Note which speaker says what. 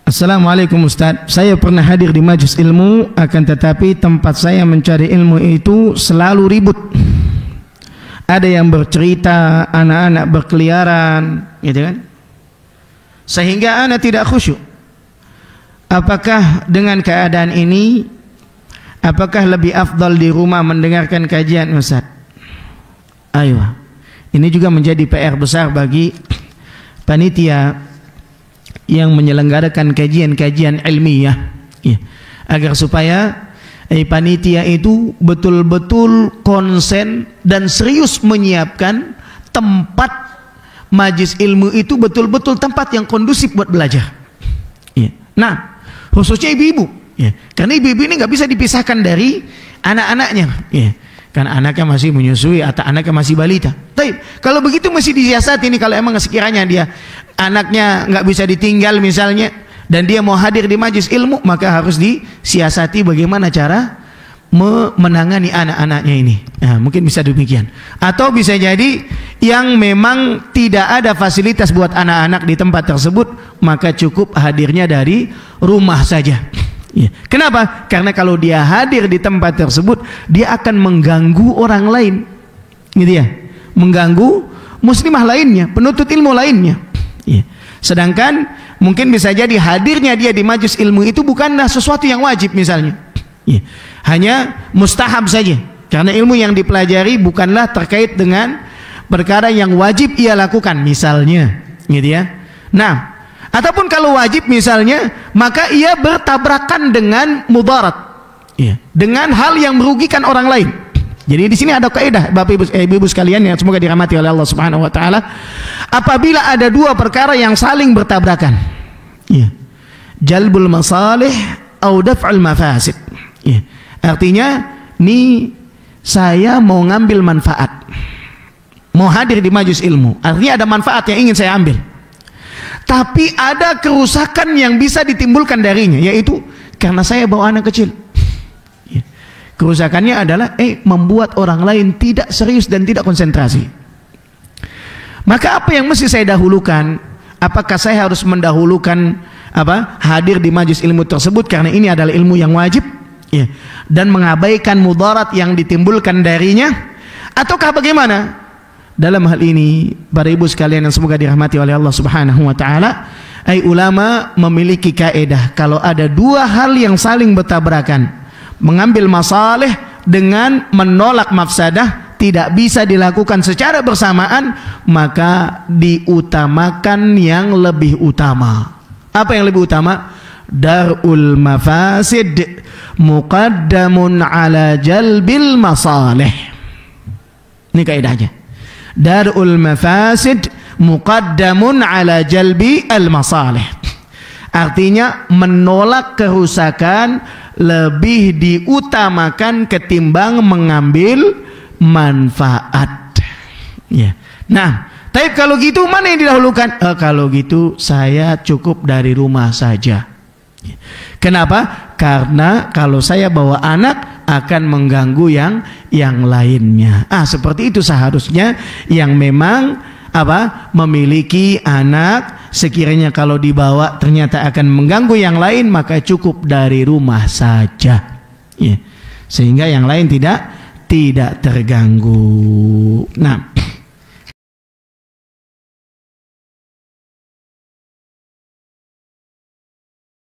Speaker 1: Assalamualaikum Ustaz, saya pernah hadir di majelis ilmu, akan tetapi tempat saya mencari ilmu itu selalu ribut. Ada yang bercerita, anak-anak berkeliaran, gitu kan? Sehingga anak tidak khusyuk. Apakah dengan keadaan ini, apakah lebih afdal di rumah mendengarkan kajian Ustaz? Ayo, ini juga menjadi PR besar bagi panitia yang menyelenggarakan kajian-kajian ilmiah, ya, agar supaya panitia itu betul-betul konsen dan serius menyiapkan tempat majelis ilmu itu betul-betul tempat yang kondusif buat belajar, ya. Nah, khususnya ibu-ibu, ya, karena ibu-ibu ini nggak bisa dipisahkan dari anak-anaknya, ya, karena anaknya masih menyusui atau anaknya masih balita. Tapi kalau begitu mesti disiasati ini, kalau emang sekiranya dia anaknya nggak bisa ditinggal misalnya, dan dia mau hadir di majelis ilmu, maka harus disiasati bagaimana cara menangani anak-anaknya ini. Nah, mungkin bisa demikian. Atau bisa jadi yang memang tidak ada fasilitas buat anak-anak di tempat tersebut, maka cukup hadirnya dari rumah saja. Ya. Kenapa? Karena kalau dia hadir di tempat tersebut, dia akan mengganggu orang lain, gitu ya, mengganggu muslimah lainnya, penuntut ilmu lainnya. Ya. Sedangkan mungkin bisa jadi hadirnya dia di majelis ilmu itu bukanlah sesuatu yang wajib misalnya, ya, hanya mustahab saja, karena ilmu yang dipelajari bukanlah terkait dengan perkara yang wajib ia lakukan misalnya, gitu ya. Nah, ataupun kalau wajib misalnya, maka ia bertabrakan dengan mudarat, ya, dengan hal yang merugikan orang lain. Jadi di sini ada kaidah Bapak Ibu sekalian yang semoga dirahmati oleh Allah Subhanahu wa taala. Apabila ada dua perkara yang saling bertabrakan, ya, jalbul masalih atau daf'ul mafasid, ya, artinya nih saya mau ngambil manfaat, mau hadir di majelis ilmu, artinya ada manfaat yang ingin saya ambil, tapi ada kerusakan yang bisa ditimbulkan darinya, yaitu karena saya bawa anak kecil. Kerusakannya adalah membuat orang lain tidak serius dan tidak konsentrasi. Maka apa yang mesti saya dahulukan? Apakah saya harus mendahulukan hadir di majelis ilmu tersebut karena ini adalah ilmu yang wajib, ya, dan mengabaikan mudarat yang ditimbulkan darinya, ataukah bagaimana? Dalam hal ini para ibu sekalian yang semoga dirahmati oleh Allah Subhanahu wa taala, ulama memiliki kaidah kalau ada dua hal yang saling bertabrakan, mengambil masalih dengan menolak mafsadah tidak bisa dilakukan secara bersamaan, maka diutamakan yang lebih utama. Apa yang lebih utama? Darul mafasid muqaddamun ala jalbil masalih. Ini kaidahnya. Darul mafasid muqaddamun ala jalbi al masalih. Artinya menolak kerusakan lebih diutamakan ketimbang mengambil manfaat. Ya. Nah, tapi kalau gitu mana yang didahulukan? Kalau gitu saya cukup dari rumah saja. Kenapa? Karena kalau saya bawa anak akan mengganggu yang lainnya. Seperti itu seharusnya yang memang memiliki anak, sekiranya kalau dibawa ternyata akan mengganggu yang lain, maka cukup dari rumah saja, ya, sehingga yang lain tidak terganggu. Nah,